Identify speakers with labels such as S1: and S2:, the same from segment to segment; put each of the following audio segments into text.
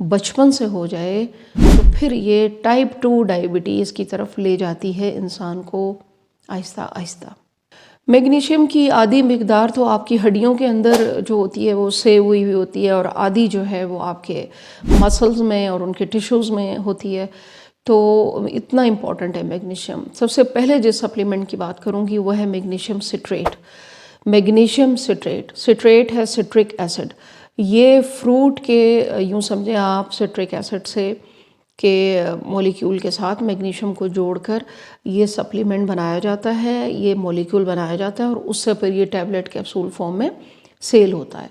S1: بچپن سے ہو جائے تو پھر یہ ٹائپ 2 ڈائبٹیز کی طرف لے جاتی ہے انسان کو آہستہ آہستہ۔ میگنیشیم کی آدھی مقدار تو آپ کی ہڈیوں کے اندر جو ہوتی ہے وہ سیو ہوئی ہوتی ہے، اور آدھی جو ہے وہ آپ کے مسلز میں اور ان کے ٹیشوز میں ہوتی ہے۔ تو اتنا امپورٹنٹ ہے میگنیشیم۔ سب سے پہلے جس سپلیمنٹ کی بات کروں گی وہ ہے میگنیشیم سٹریٹ۔ میگنیشیم سٹریٹ ہے سٹرک ایسڈ۔ یہ فروٹ کے یوں سمجھیں آپ سٹرک ایسڈ سے کے مولیکیول کے ساتھ میگنیشیم کو جوڑ کر یہ سپلیمنٹ بنایا جاتا ہے، یہ مولیکیول بنایا جاتا ہے، اور اس سے پھر یہ ٹیبلٹ کیپسول فارم میں سیل ہوتا ہے۔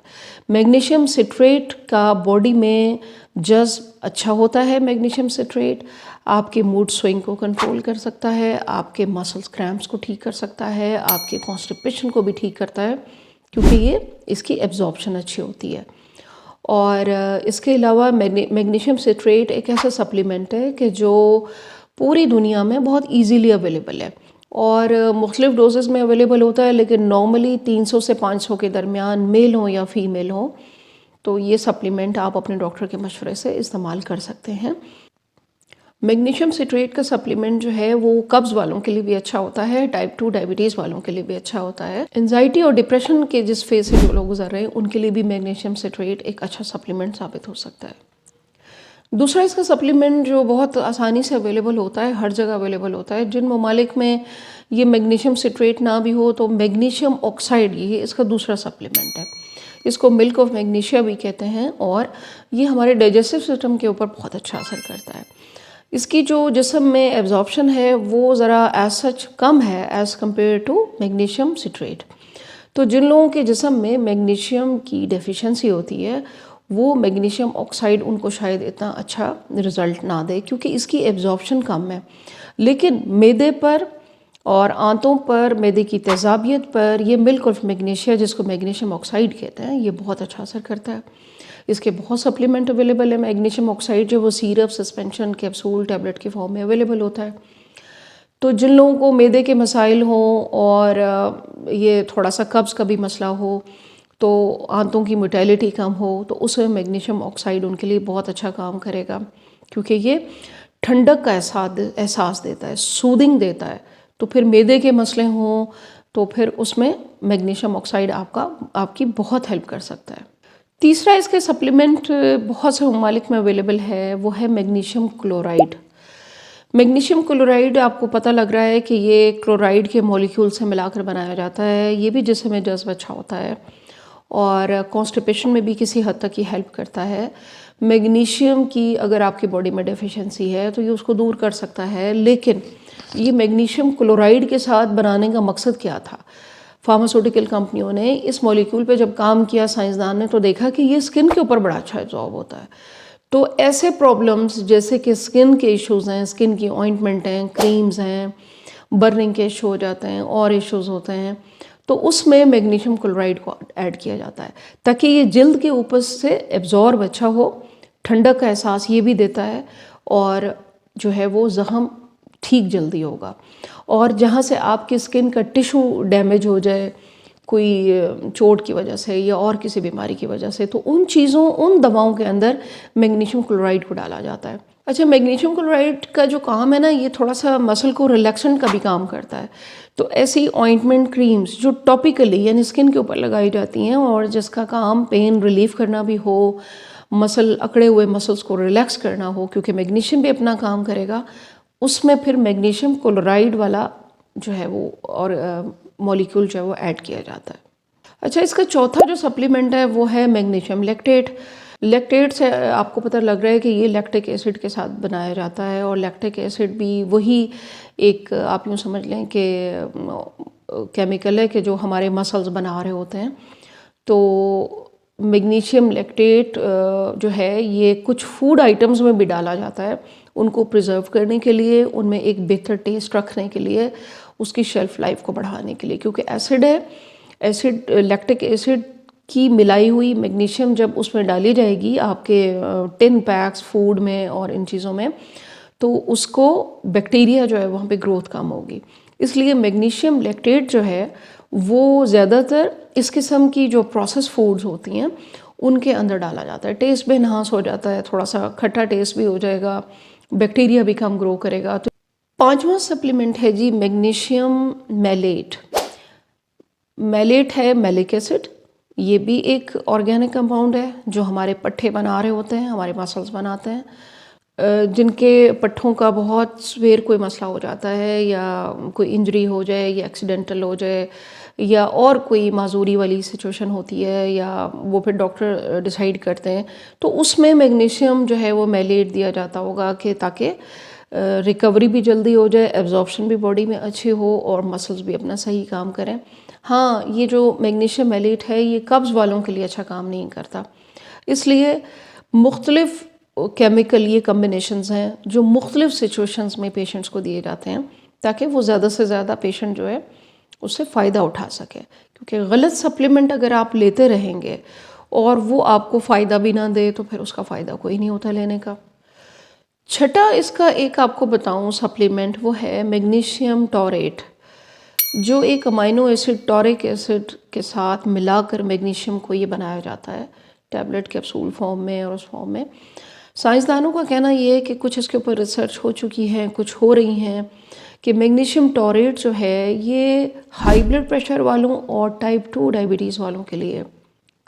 S1: میگنیشیم سٹریٹ کا باڈی میں جذب اچھا ہوتا ہے۔ میگنیشیم سٹریٹ آپ کے موڈ سوئنگ کو کنٹرول کر سکتا ہے، آپ کے مسلز کریمپس کو ٹھیک کر سکتا ہے، آپ کے کانسٹیپیشن کو بھی ٹھیک کرتا ہے، کیونکہ یہ اس کی ایبزارپشن اچھی ہوتی ہے۔ اور اس کے علاوہ میگنیشیم سٹریٹ ایک ایسا سپلیمنٹ ہے کہ جو پوری دنیا میں بہت ایزیلی اویلیبل ہے، اور مختلف ڈوزز میں اویلیبل ہوتا ہے، لیکن نارملی 300 سے 500 کے درمیان میل ہوں یا فیمیل ہوں، تو یہ سپلیمنٹ آپ اپنے ڈاکٹر کے مشورے سے استعمال کر سکتے ہیں۔ میگنیشیم سٹریٹ کا سپلیمنٹ جو ہے وہ قبض والوں کے لیے بھی اچھا ہوتا ہے، ٹائپ 2 ڈائبٹیز والوں کے لیے بھی اچھا ہوتا ہے۔ انزائٹی اور ڈپریشن کے جس فیز سے جو لوگ گزر رہے ہیں ان کے لیے بھی میگنیشیم سٹریٹ ایک اچھا سپلیمنٹ ثابت ہو سکتا ہے۔ دوسرا اس کا سپلیمنٹ جو بہت آسانی سے اویلیبل ہوتا ہے، ہر جگہ اویلیبل ہوتا ہے، جن ممالک میں یہ میگنیشیم سٹریٹ نہ بھی ہو تو میگنیشیم آکسائڈ یہ اس کا دوسرا سپلیمنٹ ہے۔ اس کو ملک آف میگنیشیا بھی کہتے ہیں، اور یہ ہمارے ڈائجسٹو سسٹم کے اوپر بہت اچھا اثر کرتا ہے۔ اس کی جو جسم میں ایبزارپشن ہے وہ ذرا ایز سچ کم ہے ایز کمپیئر ٹو میگنیشیم سٹریٹ۔ تو جن لوگوں کے جسم میں میگنیشیم کی ڈیفیشنسی ہوتی ہے وہ میگنیشیم آکسائڈ ان کو شاید اتنا اچھا رزلٹ نہ دے، کیونکہ اس کی ایبزارپشن کم ہے، لیکن معدے پر اور آنتوں پر، معدے کی تیزابیت پر یہ ملک آف میگنیشیا جس کو میگنیشیم آکسائڈ کہتے ہیں یہ بہت اچھا اثر کرتا ہے۔ اس کے بہت سپلیمنٹ اویلیبل ہے۔ میگنیشیم آکسائڈ جو وہ سیرپ، سسپینشن، کیپسول، ٹیبلٹ کے فارم میں اویلیبل ہوتا ہے۔ تو جن لوگوں کو معدے کے مسائل ہوں اور یہ تھوڑا سا قبض کا بھی مسئلہ ہو، تو آنتوں کی موٹیلٹی کم ہو، تو اس میں میگنیشیم آکسائڈ ان کے لیے بہت اچھا کام کرے گا، کیونکہ یہ ٹھنڈک کا احساس دیتا ہے، سودنگ دیتا ہے۔ تو پھر معدے کے مسئلے ہوں تو پھر اس میں میگنیشیم آکسائڈ آپ کی بہت ہیلپ کر سکتا ہے۔ تیسرا اس کے سپلیمنٹ بہت سے ممالک میں اویلیبل ہے، وہ ہے میگنیشیم کلورائڈ۔ میگنیشیم کلورائڈ آپ کو پتہ لگ رہا ہے کہ یہ کلورائڈ کے مولیکیول سے ملا کر بنایا جاتا ہے، یہ بھی جسم میں جذب اچھا ہوتا ہے اور کانسٹیپیشن میں بھی کسی حد تک یہ ہیلپ کرتا ہے۔ میگنیشیم کی اگر آپ کی باڈی میں ڈیفیشنسی ہے تو یہ اس کو دور کر سکتا ہے، لیکن یہ میگنیشیم کلورائڈ کے ساتھ بنانے کا مقصد کیا تھا؟ فارماسیوٹیکل کمپنیوں نے اس مولیکیول پہ جب کام کیا، سائنسدان نے تو دیکھا کہ یہ اسکن کے اوپر بڑا اچھا ایبزارب ہوتا ہے۔ تو ایسے پرابلمز جیسے کہ اسکن کے ایشوز ہیں، اسکن کی آئنٹمنٹ ہیں، کریمز ہیں، برننگ کے ایشو ہو جاتے ہیں اور ایشوز ہوتے ہیں، تو اس میں میگنیشیم کلورائڈ کو ایڈ کیا جاتا ہے تاکہ یہ جلد کے اوپر سے ایبزارب اچھا ہو، ٹھنڈک کا احساس یہ بھی دیتا ہے، اور جو ہے وہ زخم ٹھیک جلدی ہوگا۔ اور جہاں سے آپ کی اسکن کا ٹیشو ڈیمیج ہو جائے کوئی چوٹ کی وجہ سے یا اور کسی بیماری کی وجہ سے، تو ان چیزوں، ان دواؤں کے اندر میگنیشیم کلورائڈ کو ڈالا جاتا ہے۔ اچھا، میگنیشیم کلورائڈ کا جو کام ہے نا، یہ تھوڑا سا مسل کو ریلیکسنٹ کا بھی کام کرتا ہے۔ تو ایسی آئنٹمنٹ کریمز جو ٹاپیکلی یعنی اسکن کے اوپر لگائی جاتی ہیں اور جس کا کام پین ریلیف کرنا بھی ہو، مسل اکڑے ہوئے مسلس کو ریلیکس کرنا ہو، کیونکہ میگنیشیم بھی اپنا کام کرے گا، اس میں پھر میگنیشیم کلورائڈ والا جو ہے وہ اور مولیکیول جو ہے وہ ایڈ کیا جاتا ہے۔ اچھا، اس کا چوتھا جو سپلیمنٹ ہے وہ ہے میگنیشیم لیکٹیٹ۔ لیکٹیٹ سے آپ کو پتہ لگ رہا ہے کہ یہ لیکٹک ایسڈ کے ساتھ بنایا جاتا ہے، اور لیکٹک ایسڈ بھی وہی ایک آپ یوں سمجھ لیں کہ کیمیکل ہے کہ جو ہمارے مسلز بنا رہے ہوتے ہیں۔ تو میگنیشیم لیکٹیٹ جو ہے یہ کچھ فوڈ آئٹمز میں بھی ڈالا جاتا ہے، ان کو پریزرو کرنے کے لیے، ان میں ایک بہتر ٹیسٹ رکھنے کے لیے، اس کی شیلف لائف کو بڑھانے کے لیے، کیونکہ ایسڈ ہے، ایسڈ لیکٹک ایسڈ کی ملائی ہوئی میگنیشیم جب اس میں ڈالی جائے گی آپ کے ٹن پیکس فوڈ میں اور ان چیزوں میں، تو اس کو بیکٹیریا جو ہے وہاں پہ گروتھ کم ہوگی۔ اس لیے میگنیشیم لیکٹیٹ جو ہے وہ زیادہ تر اس قسم کی جو پروسیس فوڈز ہوتی ہیں ان کے اندر ڈالا جاتا ہے. ٹیسٹ بھی انہانس ہو جاتا ہے، تھوڑا سا کھٹا ٹیسٹ بھی ہو جائے گا، بیکٹیریا بھی کم گرو کرے گا. تو 5واں سپلیمنٹ ہے جی میگنیشیم میلیٹ. میلیٹ ہے میلک ایسڈ، یہ بھی ایک آرگینک کمپاؤنڈ ہے جو ہمارے پٹھے بنا رہے ہوتے ہیں، ہمارے مسلز بناتے ہیں. جن کے پٹھوں کا بہت سویر کوئی مسئلہ ہو جاتا ہے، یا کوئی انجری ہو جائے، یا ایکسیڈنٹل ہو جائے، یا اور کوئی معذوری والی سچویشن ہوتی ہے، یا وہ پھر ڈاکٹر ڈیسائیڈ کرتے ہیں، تو اس میں میگنیشیم جو ہے وہ میلیٹ دیا جاتا ہوگا کہ تاکہ ریکوری بھی جلدی ہو جائے، ایبزارپشن بھی باڈی میں اچھی ہو، اور مسلز بھی اپنا صحیح کام کریں. ہاں، یہ جو میگنیشیم میلیٹ ہے یہ قبض والوں کے لیے اچھا کام نہیں کرتا، اس لیے مختلف کیمیکل یہ کمبینیشنز ہیں جو مختلف سچویشنز میں پیشنٹس کو دیے جاتے ہیں تاکہ وہ زیادہ سے زیادہ پیشنٹ جو ہے اس سے فائدہ اٹھا سکے. کیونکہ غلط سپلیمنٹ اگر آپ لیتے رہیں گے اور وہ آپ کو فائدہ بھی نہ دے تو پھر اس کا فائدہ کوئی نہیں ہوتا لینے کا. چھٹا اس کا ایک آپ کو بتاؤں سپلیمنٹ، وہ ہے میگنیشیم ٹوریٹ، جو ایک امائنو ایسڈ ٹورک ایسڈ کے ساتھ ملا کر میگنیشیم کو یہ بنایا جاتا ہے ٹیبلٹ کیپسول فارم میں اور اس فارم میں. سائنسدانوں کا کہنا یہ ہے کہ کچھ اس کے اوپر ریسرچ ہو چکی ہیں، کچھ ہو رہی ہیں، کہ میگنیشیم ٹوریٹ جو ہے یہ ہائی بلڈ پریشر والوں اور ٹائپ 2 ڈائبٹیز والوں کے لیے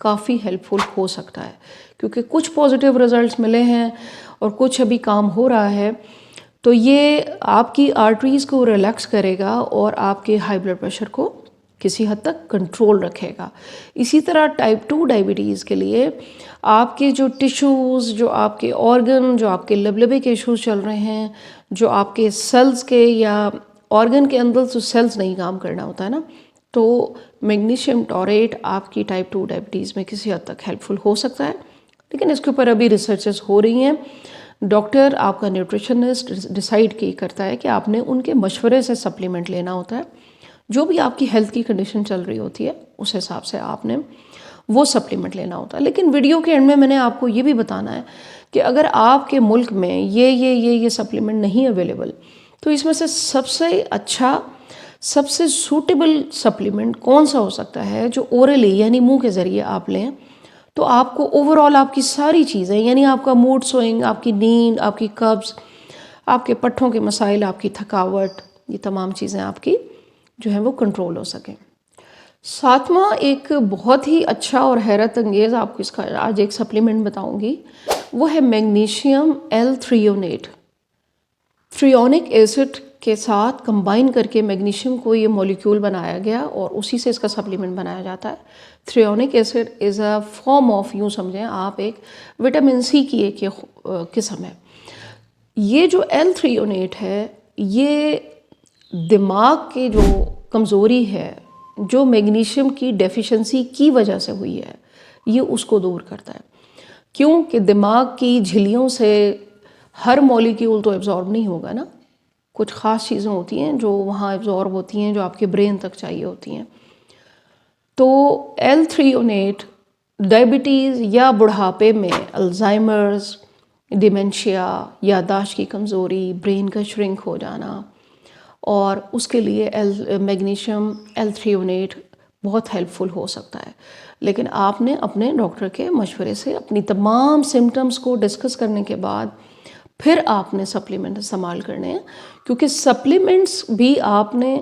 S1: کافی ہیلپ فل ہو سکتا ہے، کیونکہ کچھ پازیٹیو رزلٹس ملے ہیں اور کچھ ابھی کام ہو رہا ہے. تو یہ آپ کی آرٹریز کو ریلیکس کرے گا اور آپ کے ہائی بلڈ پریشر کو کسی حد تک کنٹرول رکھے گا. اسی طرح ٹائپ 2 ڈائبٹیز کے لیے آپ کے جو ٹیشوز، جو آپ کے آرگن، جو آپ کے لبلبے کے ایشوز چل رہے ہیں، جو آپ کے سیلز کے یا آرگن کے اندر تو سیلز نہیں کام کرنا ہوتا ہے نا، تو میگنیشیم ٹوریٹ آپ کی ٹائپ 2 ڈائبٹیز میں کسی حد تک ہیلپ فل ہو سکتا ہے. لیکن اس کے اوپر ابھی ریسرچز ہو رہی ہیں. ڈاکٹر آپ کا نیوٹریشنسٹ ڈیسائیڈ کی کرتا ہے کہ آپ نے ان کے مشورے سے سپلیمنٹ لینا ہوتا ہے. جو بھی آپ کی ہیلتھ کی کنڈیشن چل رہی ہوتی ہے اس حساب سے آپ نے وہ سپلیمنٹ لینا ہوتا ہے. لیکن ویڈیو کے اینڈ میں نے آپ کو یہ بھی بتانا ہے کہ اگر آپ کے ملک میں یہ سپلیمنٹ نہیں اویلیبل، تو اس میں سے سب سے اچھا، سب سے سوٹیبل سپلیمنٹ کون سا ہو سکتا ہے جو اورلی یعنی منہ کے ذریعے آپ لیں تو آپ کو اوور آل آپ کی ساری چیزیں، یعنی آپ کا موڈ سوئنگ، آپ کی نیند، آپ کی قبض، آپ کے پٹھوں کے مسائل، آپ کی تھکاوٹ، یہ تمام چیزیں آپ کی جو ہیں وہ کنٹرول ہو سکیں. 7واں ایک بہت ہی اچھا اور حیرت انگیز آپ کو اس کا آج ایک سپلیمنٹ بتاؤں گی، وہ ہے میگنیشیم L-تھریونیٹ. تھریونک ایسڈ کے ساتھ کمبائن کر کے میگنیشیم کو یہ مولیکیول بنایا گیا اور اسی سے اس کا سپلیمنٹ بنایا جاتا ہے. Threonic acid is a form of, یوں سمجھیں آپ، ایک وٹامن سی کی ایک قسم ہے. یہ جو L-تھریونیٹ ہے یہ دماغ کی جو کمزوری ہے، جو میگنیشیم کی ڈیفیشنسی کی وجہ سے ہوئی ہے، یہ اس کو دور کرتا ہے. کیوں کہ دماغ کی جھلیوں سے ہر مولیکیول تو ایبزارب نہیں ہوگا نا، کچھ خاص چیزیں ہوتی ہیں جو وہاں ایبزارب ہوتی ہیں، جو آپ کے برین تک چاہیے ہوتی ہیں. تو L-تھریونیٹ ڈائبٹیز یا بڑھاپے میں الزائمرز، ڈیمنشیا، یادداشت کی کمزوری، برین کا شرنک ہو جانا، اور اس کے لیے میگنیشیم L-تھریونیٹ بہت ہیلپ فل ہو سکتا ہے. لیکن آپ نے اپنے ڈاکٹر کے مشورے سے اپنی تمام سمٹمز کو ڈسکس کرنے کے بعد پھر آپ نے سپلیمنٹ استعمال کرنے ہیں. کیونکہ سپلیمنٹس بھی آپ نے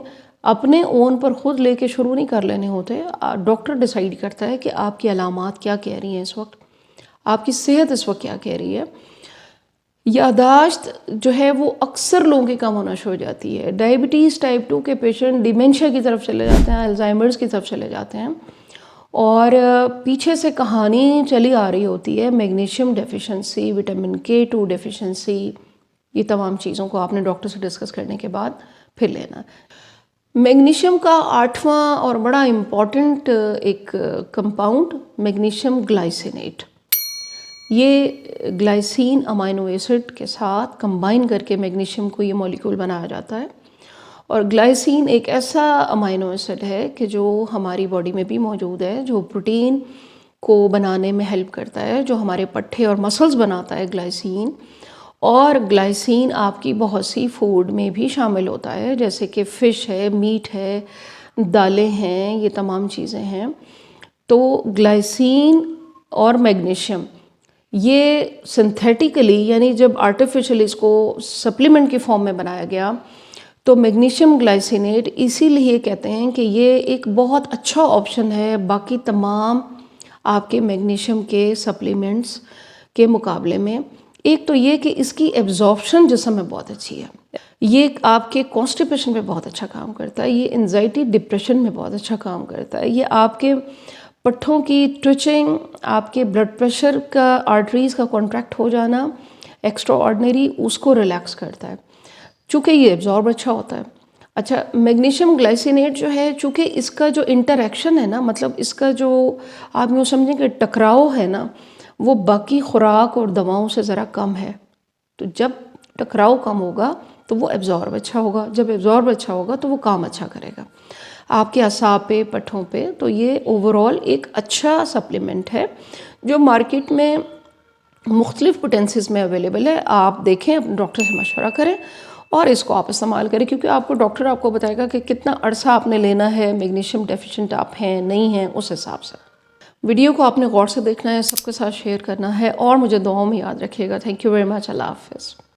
S1: اپنے اون پر خود لے کے شروع نہیں کر لینے ہوتے. ڈاکٹر ڈیسائیڈ کرتا ہے کہ آپ کی علامات کیا کہہ رہی ہیں اس وقت، آپ کی صحت اس وقت کیا کہہ رہی ہے. یادداشت جو ہے وہ اکثر لوگوں کی کم ہونا شروع ہو جاتی ہے. ڈائبٹیز ٹائپ 2 کے پیشنٹ ڈیمنشیا کی طرف چلے جاتے ہیں، الزائمرز کی طرف چلے جاتے ہیں، اور پیچھے سے کہانی چلی آ رہی ہوتی ہے magnesium deficiency, vitamin K2 deficiency. یہ تمام چیزوں کو آپ نے ڈاکٹر سے ڈسکس کرنے کے بعد پھر لینا. میگنیشیم کا 8واں اور بڑا امپورٹنٹ ایک کمپاؤنڈ میگنیشیم گلائسینیٹ. یہ گلائسین امائنو ایسڈ کے ساتھ کمبائن کر کے میگنیشیم کو یہ مولیکول بنایا جاتا ہے. اور گلائسین ایک ایسا امائنو ایسڈ ہے کہ جو ہماری باڈی میں بھی موجود ہے، جو پروٹین کو بنانے میں ہیلپ کرتا ہے، جو ہمارے پٹھے اور مسلز بناتا ہے گلائسین. اور گلائسین آپ کی بہت سی فوڈ میں بھی شامل ہوتا ہے، جیسے کہ فش ہے، میٹ ہے، دالیں ہیں، یہ تمام چیزیں ہیں. تو گلائسین اور میگنیشیم یہ سنتھیٹیکلی یعنی جب آرٹیفیشلی اس کو سپلیمنٹ کی فارم میں بنایا گیا تو میگنیشیم گلائسینیٹ اسی لیے کہتے ہیں کہ یہ ایک بہت اچھا آپشن ہے باقی تمام آپ کے میگنیشیم کے سپلیمنٹس کے مقابلے میں. ایک تو یہ کہ اس کی ایبزارپشن جسم میں بہت اچھی ہے، یہ آپ کے کانسٹیپیشن پہ بہت اچھا کام کرتا ہے، یہ انزائٹی ڈپریشن میں بہت اچھا کام کرتا ہے، یہ آپ کے پٹھوں کی ٹوچنگ، آپ کے بلڈ پریشر کا آرٹریز کا کانٹریکٹ ہو جانا ایکسٹرا آرڈنری، اس کو ریلیکس کرتا ہے چونکہ یہ ایبزارب اچھا ہوتا ہے. اچھا میگنیشیم گلائسینیٹ جو ہے چونکہ اس کا جو انٹریکشن ہے نا، مطلب اس کا جو آپ یوں سمجھیں کہ ٹکراؤ ہے نا، وہ باقی خوراک اور دواؤں سے ذرا کم ہے. تو جب ٹکراؤ کم ہوگا تو وہ ایبزارب اچھا ہوگا، جب ایبزارب اچھا ہوگا تو وہ کام اچھا کرے گا آپ کے اعصاب پہ، پٹھوں پہ. تو یہ اوورال ایک اچھا سپلیمنٹ ہے جو مارکیٹ میں مختلف پوٹینسیز میں اویلیبل ہے. آپ دیکھیں، اپنے ڈاکٹر سے مشورہ کریں اور اس کو آپ استعمال کریں، کیونکہ آپ کو ڈاکٹر آپ کو بتائے گا کہ کتنا عرصہ آپ نے لینا ہے، میگنیشیم ڈیفیشینٹ آپ ہیں نہیں ہیں، اس حساب سے. ویڈیو کو آپ نے غور سے دیکھنا ہے، سب کے ساتھ شیئر کرنا ہے اور مجھے دعاؤں میں یاد رکھیے گا. Thank you very much. اللہ حافظ.